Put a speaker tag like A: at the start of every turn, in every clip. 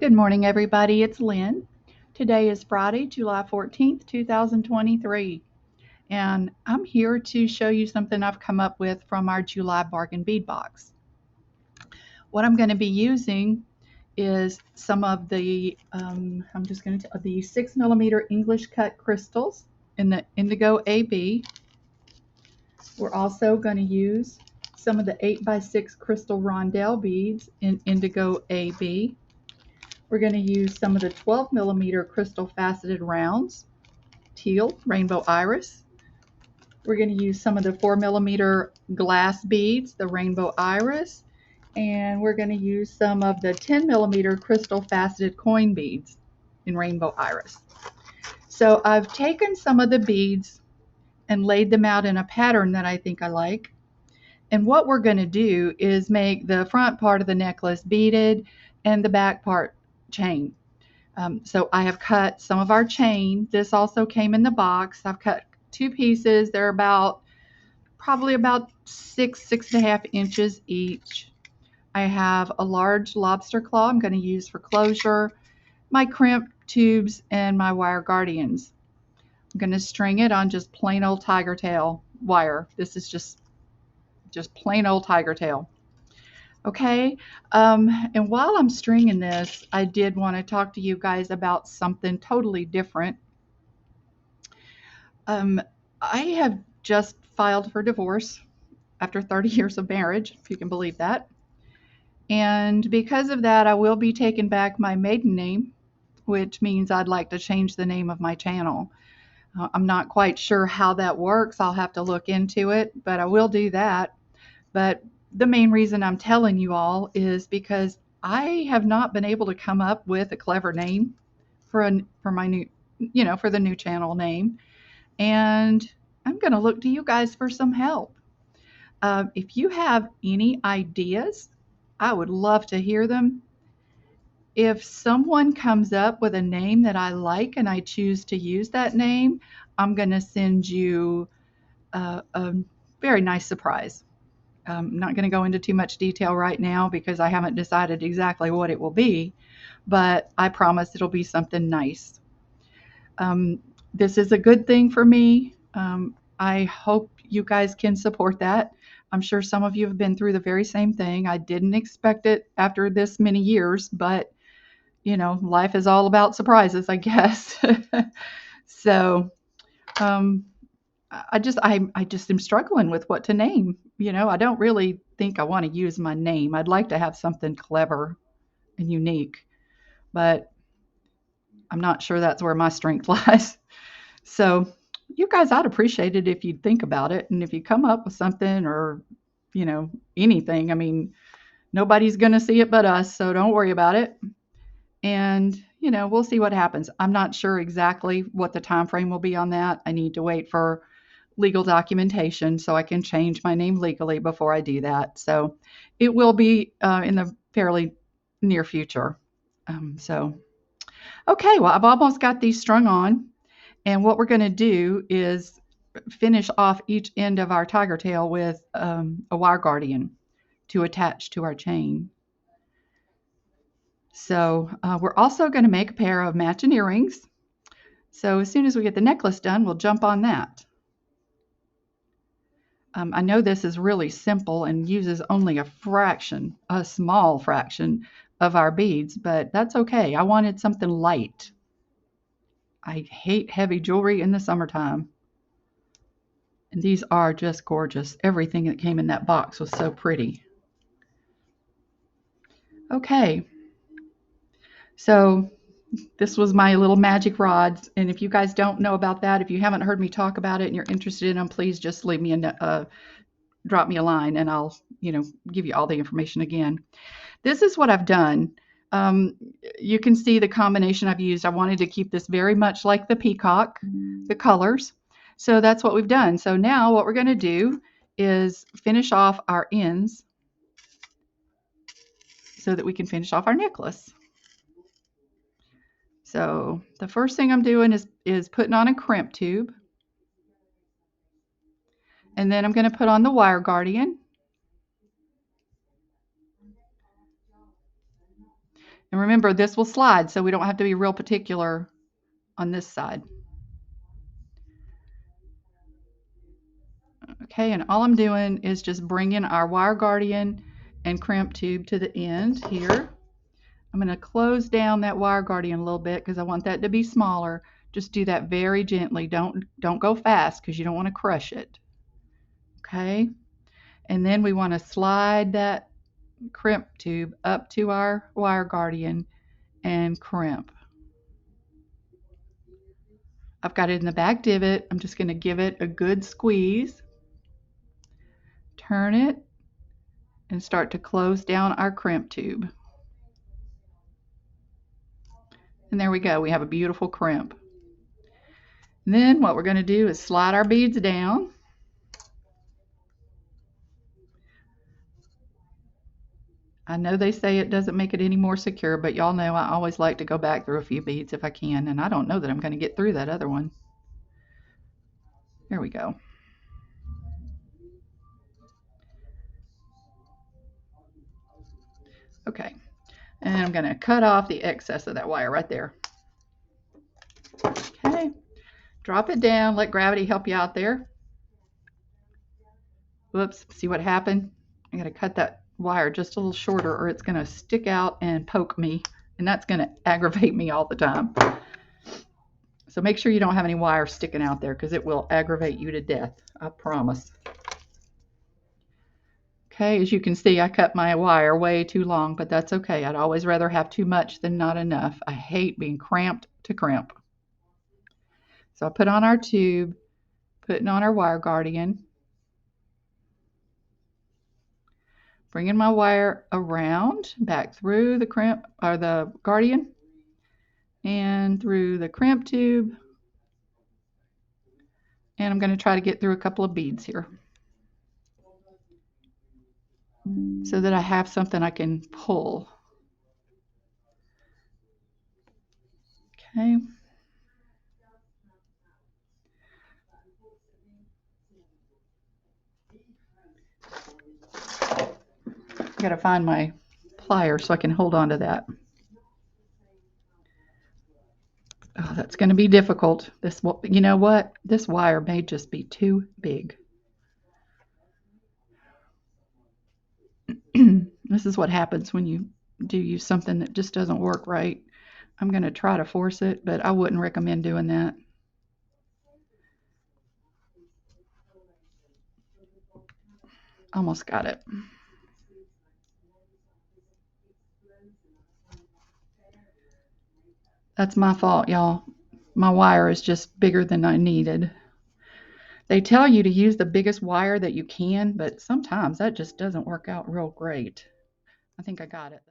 A: Good morning, everybody. It's Lynn. Today is Friday, July 14th, 2023, and I'm here to show you something I've come up with from our July bargain bead box. What I'm going to be using is some of the, I'm just going to tell the 6mm English cut crystals in the Indigo AB. We're also going to use some of the 8x6 crystal rondelle beads in Indigo AB. We're going to use some of the 12mm crystal faceted rounds, teal, rainbow iris. We're going to use some of the 4mm glass beads, the rainbow iris. And we're going to use some of the 10mm crystal faceted coin beads in rainbow iris. So I've taken some of the beads and laid them out in a pattern that I think I like. And what we're going to do is make the front part of the necklace beaded and the back part chain. So I have cut some of our chain. This also came in the box. I've cut two pieces. They're probably about 6.5 inches each. I have a large lobster claw I'm going to use for closure, my crimp tubes, and my wire guardians. I'm going to string it on just plain old tiger tail wire. This is just plain old tiger tail. Okay, and while I'm stringing this, I did want to talk to you guys about something totally different. Um, I have just filed for divorce after 30 years of marriage, if you can believe that. And because of that, I will be taking back my maiden name, which means I'd like to change the name of my channel. I'm not quite sure how that works. I'll have to look into it, but I will do that. But the main reason I'm telling you all is because I have not been able to come up with a clever name for my new, for the new channel name, and I'm going to look to you guys for some help. If you have any ideas, I would love to hear them. If someone comes up with a name that I like and I choose to use that name, I'm going to send you a very nice surprise. I'm not going to go into too much detail right now because I haven't decided exactly what it will be, but I promise it'll be something nice. This is a good thing for me. I hope you guys can support that. I'm sure some of you have been through the very same thing. I didn't expect it after this many years, but life is all about surprises, I guess. So, um, I just am struggling with what to name. I don't really think I want to use my name. I'd like to have something clever and unique, but I'm not sure that's where my strength lies. So, you guys, I'd appreciate it if you'd think about it and if you come up with something or, anything. I mean, nobody's going to see it but us, so don't worry about it. And, we'll see what happens. I'm not sure exactly what the time frame will be on that. I need to wait for legal documentation so I can change my name legally before I do that. So it will be in the fairly near future. Okay, well, I've almost got these strung on. And what we're going to do is finish off each end of our tiger tail with a wire guardian to attach to our chain. So we're also going to make a pair of matching earrings. So as soon as we get the necklace done, we'll jump on that. I know this is really simple and uses only a small fraction of our beads, but that's okay. I wanted something light. I hate heavy jewelry in the summertime. And these are just gorgeous. Everything that came in that box was so pretty. Okay, so this was my little magic rods. And if you guys don't know about that, if you haven't heard me talk about it and you're interested in them, please just leave me drop me a line and I'll, give you all the information again. This is what I've done. You can see the combination I've used. I wanted to keep this very much like the peacock, the colors. So that's what we've done. So now what we're going to do is finish off our ends so that we can finish off our necklace. So the first thing I'm doing is putting on a crimp tube. And then I'm going to put on the wire guardian. And remember, this will slide, so we don't have to be real particular on this side. Okay, and all I'm doing is just bringing our wire guardian and crimp tube to the end here. I'm going to close down that wire guardian a little bit because I want that to be smaller. Just do that very gently. Don't go fast because you don't want to crush it. Okay, and then we want to slide that crimp tube up to our wire guardian and crimp. I've got it in the back divot. I'm just going to give it a good squeeze. Turn it and start to close down our crimp tube. And there we go. We have a beautiful crimp. And then what we're going to do is slide our beads down. I know they say it doesn't make it any more secure, but y'all know I always like to go back through a few beads if I can, and I don't know that I'm going to get through that other one. There we go. Okay, and I'm going to cut off the excess of that wire right there. Okay, drop it down, let gravity help you out there. Whoops, see what happened? I got to cut that wire just a little shorter or it's going to stick out and poke me, and that's going to aggravate me all the time. So make sure you don't have any wire sticking out there because it will aggravate you to death, I promise. Okay, as you can see, I cut my wire way too long, but that's okay. I'd always rather have too much than not enough. I hate being cramped to crimp. So I put on our tube, putting on our wire guardian, bringing my wire around, back through the crimp or the guardian, and through the crimp tube. And I'm going to try to get through a couple of beads here so that I have something I can pull. Okay. I gotta find my pliers so I can hold on to that. Oh, that's going to be difficult. You know what? This wire may just be too big. This is what happens when you do use something that just doesn't work right. I'm going to try to force it, but I wouldn't recommend doing that. Almost got it. That's my fault, y'all. My wire is just bigger than I needed. They tell you to use the biggest wire that you can, but sometimes that just doesn't work out real great. I think I got it.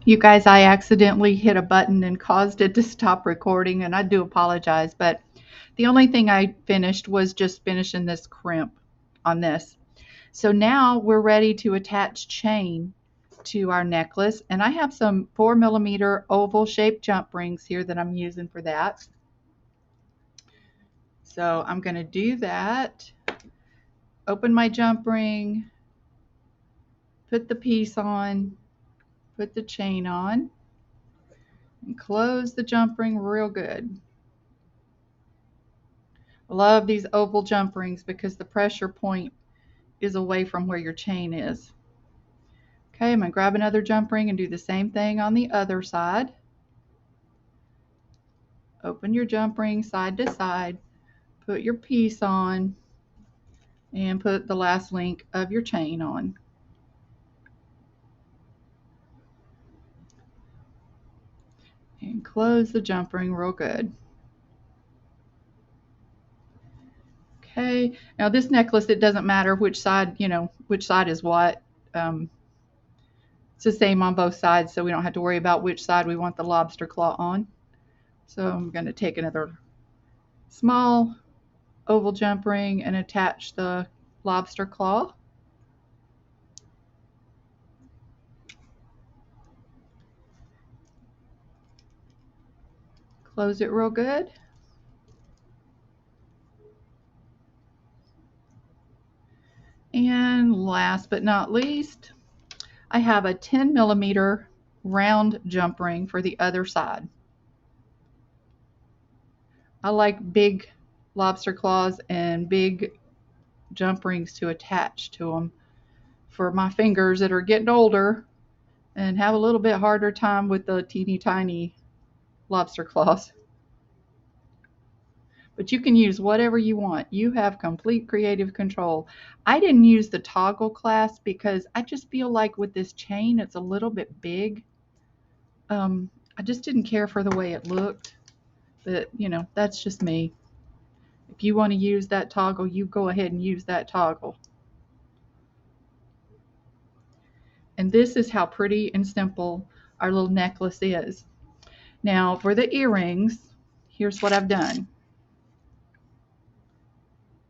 A: You guys, I accidentally hit a button and caused it to stop recording, and I do apologize, but the only thing I finished was just finishing this crimp on this. So now we're ready to attach chain to our necklace, and I have some 4mm oval shaped jump rings here that I'm using for that. So I'm going to do that. Open my jump ring, put the piece on, put the chain on, and close the jump ring real good. I love these oval jump rings because the pressure point is away from where your chain is. Okay, I'm going to grab another jump ring and do the same thing on the other side. Open your jump ring side to side, put your piece on, and put the last link of your chain on. And close the jump ring real good. Okay, now this necklace, it doesn't matter which side, which side is what. It's the same on both sides, so we don't have to worry about which side we want the lobster claw on. So I'm going to take another small oval jump ring and attach the lobster claw. Close it real good. And last but not least, I have a 10mm round jump ring for the other side. I like big lobster claws and big jump rings to attach to them for my fingers that are getting older and have a little bit harder time with the teeny tiny lobster claws. But you can use whatever you want. You have complete creative control. I didn't use the toggle clasp because I just feel like with this chain it's a little bit big. I just didn't care for the way it looked. But, you know, that's just me. If you want to use that toggle, you go ahead and use that toggle. And this is how pretty and simple our little necklace is. Now for the earrings, here's what I've done.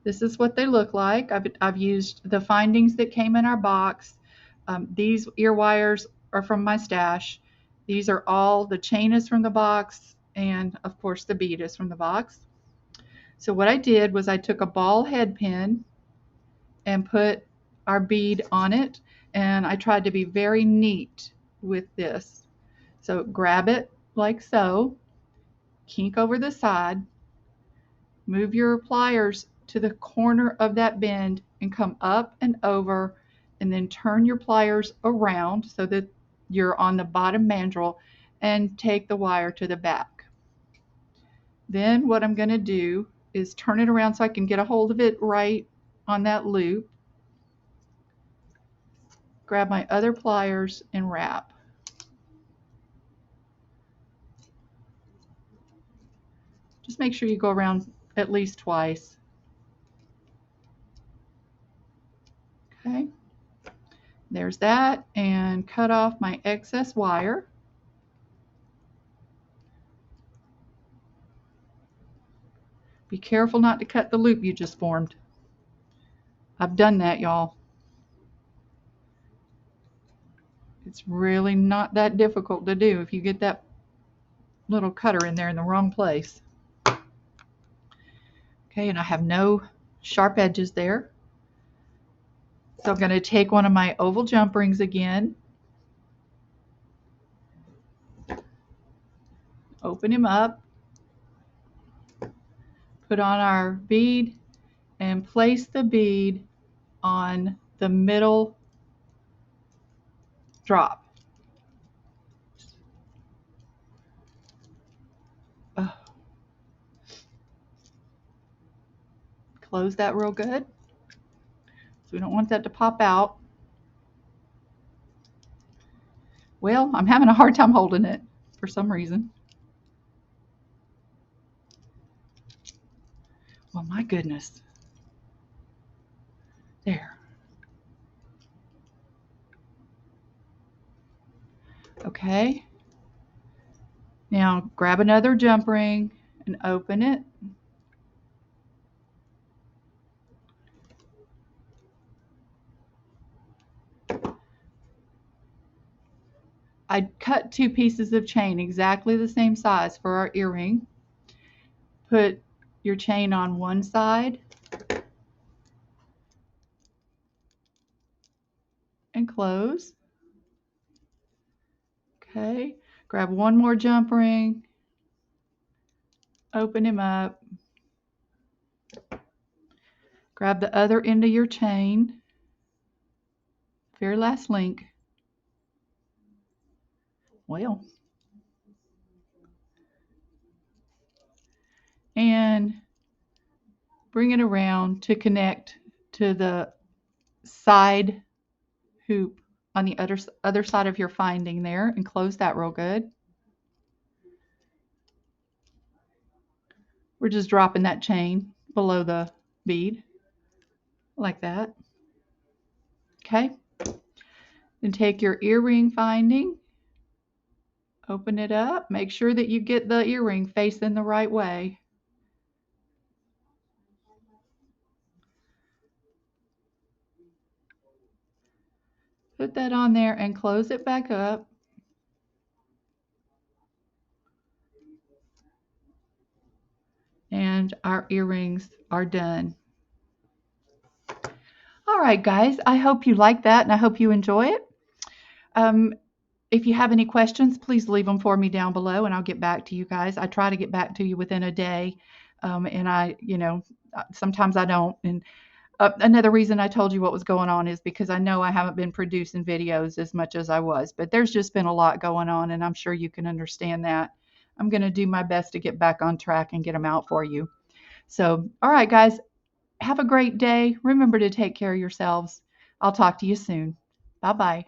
A: This is what they look like. I've used the findings that came in our box. These ear wires are from my stash. These are all, the chain is from the box, and of course the bead is from the box. So what I did was I took a ball head pin and put our bead on it, and I tried to be very neat with this. So grab it like so, kink over the side, move your pliers to the corner of that bend and come up and over, and then turn your pliers around so that you're on the bottom mandrel and take the wire to the back. Then what I'm going to do is turn it around so I can get a hold of it right on that loop. Grab my other pliers and wrap. Just make sure you go around at least twice. Okay, there's that, and cut off my excess wire. Be careful not to cut the loop you just formed. I've done that, y'all. It's really not that difficult to do if you get that little cutter in there in the wrong place. Okay, and I have no sharp edges there. So I'm going to take one of my oval jump rings again, open him up, put on our bead, and place the bead on the middle drop. Close that real good. So we don't want that to pop out. Well, I'm having a hard time holding it for some reason. Well, my goodness. There. Okay. Now grab another jump ring and open it. I cut 2 pieces of chain exactly the same size for our earring. Put your chain on one side and close. Okay, grab one more jump ring, open him up, grab the other end of your chain, very last link. Well, and bring it around to connect to the side hoop on the other side of your finding there, and close that real good. We're just dropping that chain below the bead like that. Okay, then take your earring finding, open it up, make sure that you get the earring facing the right way. Put that on there and close it back up. And our earrings are done. All right, guys, I hope you like that and I hope you enjoy it. If you have any questions, please leave them for me down below and I'll get back to you guys. I try to get back to you within a day. And sometimes I don't. And another reason I told you what was going on is because I know I haven't been producing videos as much as I was, but there's just been a lot going on and I'm sure you can understand that. I'm going to do my best to get back on track and get them out for you. So, all right, guys, have a great day. Remember to take care of yourselves. I'll talk to you soon. Bye-bye.